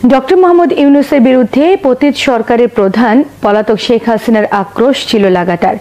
Doctor Mohammad ইউনূসের বিরুদ্ধে পতিত সরকারের প্রধান পলাতক শেখ হাসিনার আক্রোশ ছিল লাগাতার।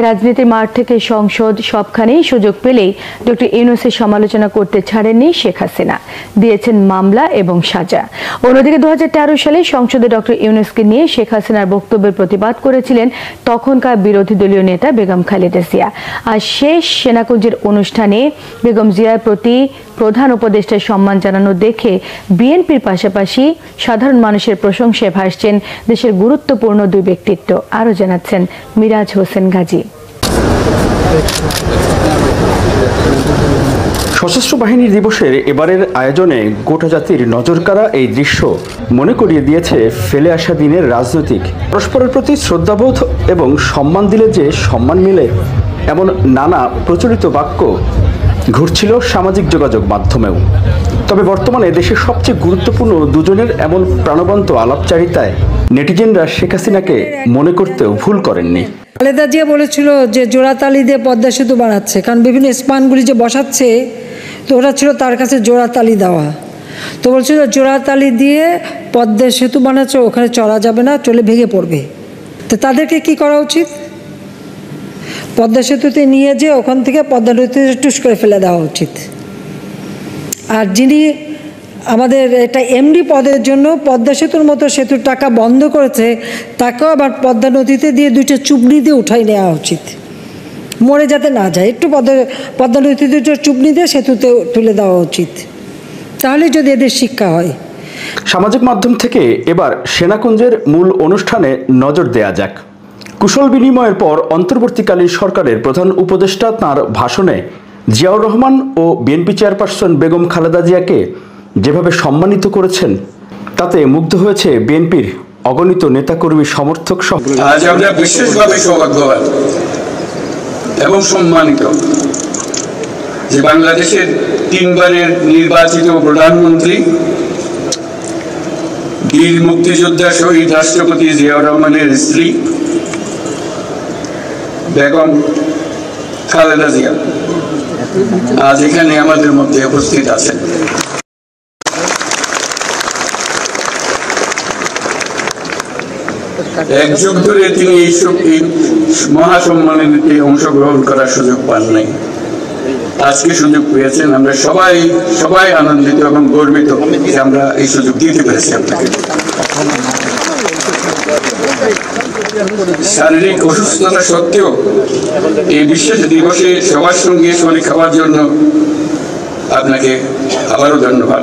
রাজনীতির মাঠ থেকে সংসদ সবখানেই সুযোগ পেলেই ডক্টর ইউনূসের সমালোচনা করতে ছাড়েননি শেখ হাসিনা, দিয়েছেন মামলা এবং সাজা। অন্যদিকে 2013 সালে সংসদে ডক্টর ইউনূসকে নিয়ে শেখ হাসিনার বক্তব্যের প্রতিবাদ করেছিলেন তখনকার বিরোধী দলীয় নেতা বেগম খালেদা জিয়া। আর শেষ সেনাকুঞ্জের অনুষ্ঠানে বেগম জিয়ার প্রতি প্রধান উপদেষ্টার সম্মান জানানো দেখে বিএনপির পাশাপাশি সাধারণ মানুষের প্রশংসায় ভাসছেন দেশের গুরুত্বপূর্ণ দুই ব্যক্তিত্ব। আরো জানাচ্ছেন মিরাজ হোসেন গাজী। সশস্ত্র বাহিনী দিবসের এবারের আয়োজনে গোটা জাতির নজরকাড়া এই দৃশ্য মনে করিয়ে দিয়েছে ফেলে আসা দিনের রাজনৈতিক পরস্পরের প্রতি শ্রদ্ধাবোধ এবং সম্মান দিলে যে সম্মান মিলে, এমন নানা প্রচলিত বাক্য ঘুরছিল সামাজিক যোগাযোগ মাধ্যমেও। তবে বর্তমানে দেশের সবচেয়ে গুরুত্বপূর্ণ দুজনের এমন প্রাণবন্ত আলাপচারিতায় নেটিজেনরা শেখ হাসিনাকে মনে করতেও ভুল করেননি। খালেদা জিয়া বলেছিল যে জোড়াতালি দিয়ে পদ্মা সেতু বানাচ্ছে, কারণ বিভিন্ন স্পানগুলি যে বসাচ্ছে তো ওটা ছিল তার কাছে জোড়াতালি দেওয়া। তো বলছিল জোড়াতালি দিয়ে পদ্মা সেতু বানাচ্ছে, ওখানে চলা যাবে না, চলে ভেঙে পড়বে। তো তাদেরকে কি করা উচিত? পদ্মা সেতুতে নিয়ে যে ওখান থেকে পদ্মা নদীতে টুস করে ফেলে দেওয়া উচিত। আর যিনি আমাদের এটা এমডি পদের জন্য পদ্মা সেতুর মতো সেতুর টাকা বন্ধ করেছে, তাকেও আবার পদ্মা নদীতে দিয়ে দুইটা চুবনি দিয়ে উঠাই নেওয়া উচিত, মরে যাতে না যায়। একটু পদ্মা নদীতে দুটো চুবনি দিয়ে সেতুতে তুলে দেওয়া উচিত, তাহলে যদি এদের শিক্ষা হয়। সামাজিক মাধ্যম থেকে এবার সেনাকুঞ্জের মূল অনুষ্ঠানে নজর দেয়া যাক। কুশল বিনিময়ের পর অন্তর্বর্তীকালীন সরকারের প্রধান উপদেষ্টা তাঁর ভাষণে জিয়াউর রহমান ও বিএনপি চেয়ারপারসন বেগম খালেদা জিয়াকে যেভাবে সম্মানিত করেছেন, তাতে মুগ্ধ হয়েছে বিএনপির অগণিত নেতাকর্মী সমর্থক সহ। আজ আমরা বিশেষভাবে সৌভাগ্যবান এবং সম্মানিত যে বাংলাদেশের 3 বারের নির্বাচিত প্রধানমন্ত্রী, বীর মুক্তিযোদ্ধা শহীদ রাষ্ট্রপতি জিয়াউর রহমানের স্ত্রী বেগম খালেদা জিয়া আজ এখানে আমাদের মধ্যে উপস্থিত আছেন। এক যুগ ধরে তিনি এই মহাসম্মেলনে অংশগ্রহণ করার সুযোগ পান নাই, আজকে সুযোগ পেয়েছেন। আমরা সবাই আনন্দিত এবং গর্বিত যে আমরা এই সুযোগ দিতে পেরেছি আপনাকে। শারীরিক অসুস্থতা সত্ত্বেও এই বিশেষ দিবসে সবার সঙ্গে শরীর খাওয়ার জন্য আপনাকে আবারও ধন্যবাদ।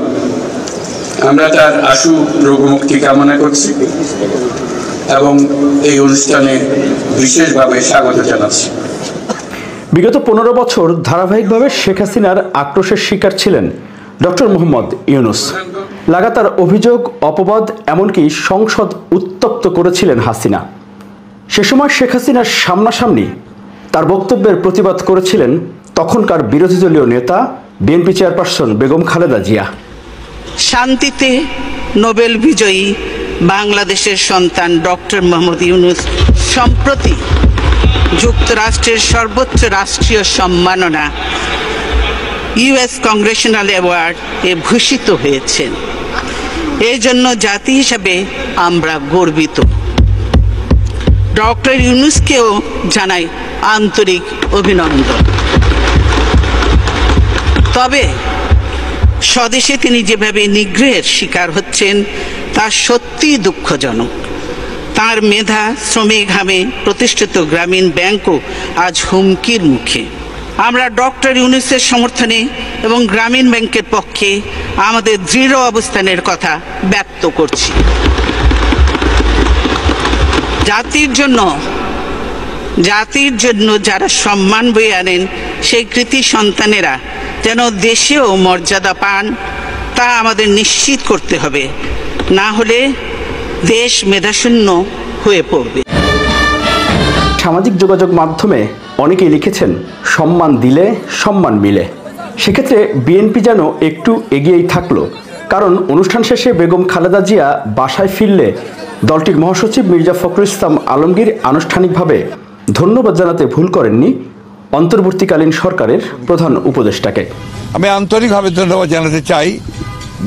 আমরা তার আশু রোগমুক্তি কামনা করছি এবং এই অনুষ্ঠানে বিশেষভাবে স্বাগত জানাচ্ছি। বিগত 15 বছর ধারাবাহিকভাবে শেখ হাসিনার আক্রোশের শিকার ছিলেন ডক্টর মোহাম্মদ ইউনূস। লাগাতার অভিযোগ, অপবাদ, এমনকি সংসদ উত্তপ্ত করেছিলেন হাসিনা। সে সময় শেখ হাসিনার সামনাসামনি তার বক্তব্যের প্রতিবাদ করেছিলেন তখনকার বিরোধী দলীয় নেতা বিএনপি চেয়ারপারসন বেগম খালেদা জিয়া। শান্তিতে নোবেল বিজয়ী বাংলাদেশের সন্তান ডক্টর মোহাম্মদ ইউনূস সম্প্রতি যুক্তরাষ্ট্রের সর্বোচ্চ রাষ্ট্রীয় সম্মাননা ইউএস কংগ্রেশনাল অ্যাওয়ার্ড এ ভূষিত হয়েছেন। এই জন্য জাতি হিসাবে আমরা গর্বিত। ডক্টর ইউনূসকেও জানাই আন্তরিক অভিনন্দন। তবে স্বদেশে তিনি যেভাবে নিগ্রহের শিকার হচ্ছেন তা সত্যিই দুঃখজনক। তার মেধা, শ্রমে ঘামে প্রতিষ্ঠিত গ্রামীণ ব্যাংকও আজ হুমকির মুখে। আমরা ডক্টর ইউনূসের সমর্থনে এবং গ্রামীণ ব্যাংকের পক্ষে আমাদের দৃঢ় অবস্থানের কথা ব্যক্ত করছি। জাতির জন্য যারা সম্মান বয়ে আনেন সেই কৃতি সন্তানেরা যেন দেশেও মর্যাদা পান, তা আমাদের নিশ্চিত করতে হবে, না হলে দেশ মেধাশূন্য হয়ে পড়বে। সামাজিক যোগাযোগ মাধ্যমে অনেকেই লিখেছেন সম্মান দিলে সম্মান মিলে। সেক্ষেত্রে বিএনপি যেন একটু এগিয়েই থাকলো, কারণ অনুষ্ঠান শেষে বেগম খালেদা জিয়া বাসায় ফিরলে দলটির মহাসচিব মির্জা ফখরুল ইসলাম আলমগীর আনুষ্ঠানিকভাবে ধন্যবাদ জানাতে ভুল করেননি অন্তর্বর্তীকালীন সরকারের প্রধান উপদেষ্টাকে। আমি আন্তরিকভাবে ধন্যবাদ জানাতে চাই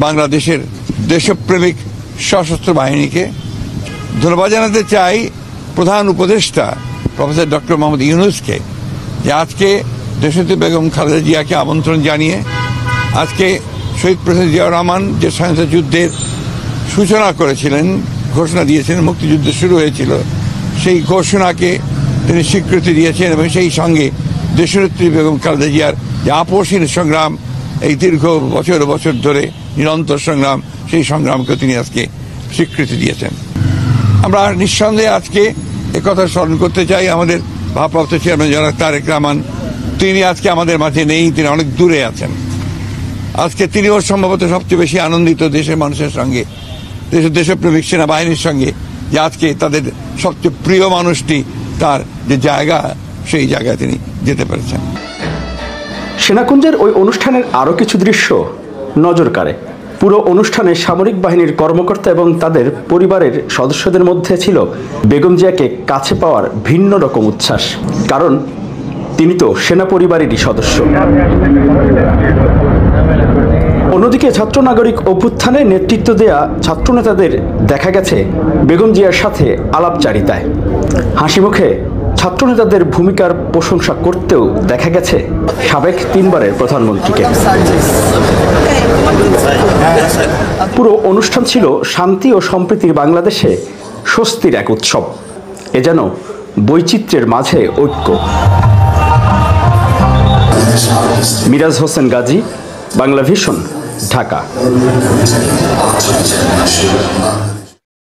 বাংলাদেশের দেশপ্রেমিক সশস্ত্র বাহিনীকে। ধন্যবাদ জানাতে চাই প্রধান উপদেষ্টা প্রফেসর ডক্টর মোহাম্মদ ইউনূসকে, যে আজকে দেশনেত্রী বেগম খালেদা জিয়াকে আমন্ত্রণ জানিয়ে আজকে শহীদ প্রেসিডেন্ট জিয়াউর রহমান যে স্বাধীনতা যুদ্ধের সূচনা করেছিলেন, ঘোষণা দিয়েছিলেন, মুক্তিযুদ্ধ শুরু হয়েছিল, সেই ঘোষণাকে তিনি স্বীকৃতি দিয়েছেন এবং সেই সঙ্গে দেশনেত্রী বেগম খালেদা জিয়ার যে আপোষহীন সংগ্রাম, এই দীর্ঘ বছর বছর ধরে নিরন্তর সংগ্রাম, সেই সংগ্রামকে তিনি আজকে স্বীকৃতি দিয়েছেন। আমরা নিঃসন্দেহে আজকে একথা স্মরণ করতে চাই আমাদের ভারপ্রাপ্ত চেয়ারম্যান জনাব তারেক রহমান। তিনি আজকে আমাদের মাঝে নেই, তিনি অনেক দূরে আছেন। আজকে তিনিও সম্ভবত সবচেয়ে বেশি আনন্দিত দেশের মানুষের সঙ্গে, দেশপ্রেমিক সেনাবাহিনীর সঙ্গে, যে আজকে তাদের সবচেয়ে প্রিয় মানুষটি তার যে জায়গা, সেই জায়গায় তিনি যেতে পেরেছেন। সেনাকুঞ্জের ওই অনুষ্ঠানের আরও কিছু দৃশ্য নজর কাড়ে। পুরো অনুষ্ঠানে সামরিক বাহিনীর কর্মকর্তা এবং তাদের পরিবারের সদস্যদের মধ্যে ছিল বেগম জিয়াকে কাছে পাওয়ার ভিন্ন রকম উচ্ছ্বাস, কারণ তিনি তো সেনা পরিবারেরই সদস্য। অন্যদিকে ছাত্র নাগরিক অভ্যুত্থানে নেতৃত্ব দেয়া ছাত্রনেতাদের দেখা গেছে বেগম জিয়ার সাথে আলাপচারিতায়। হাসি মুখে ছাত্রনেতাদের ভূমিকার প্রশংসা করতেও দেখা গেছে সাবেক 3 বারের প্রধানমন্ত্রীকে। পুরো অনুষ্ঠান ছিল শান্তি ও সম্প্রীতির বাংলাদেশে স্বস্তির এক উৎসব। এ যেন বৈচিত্র্যের মাঝে ঐক্য। মিরাজ হোসেন গাজী, বাংলা ভিশন, ঢাকা।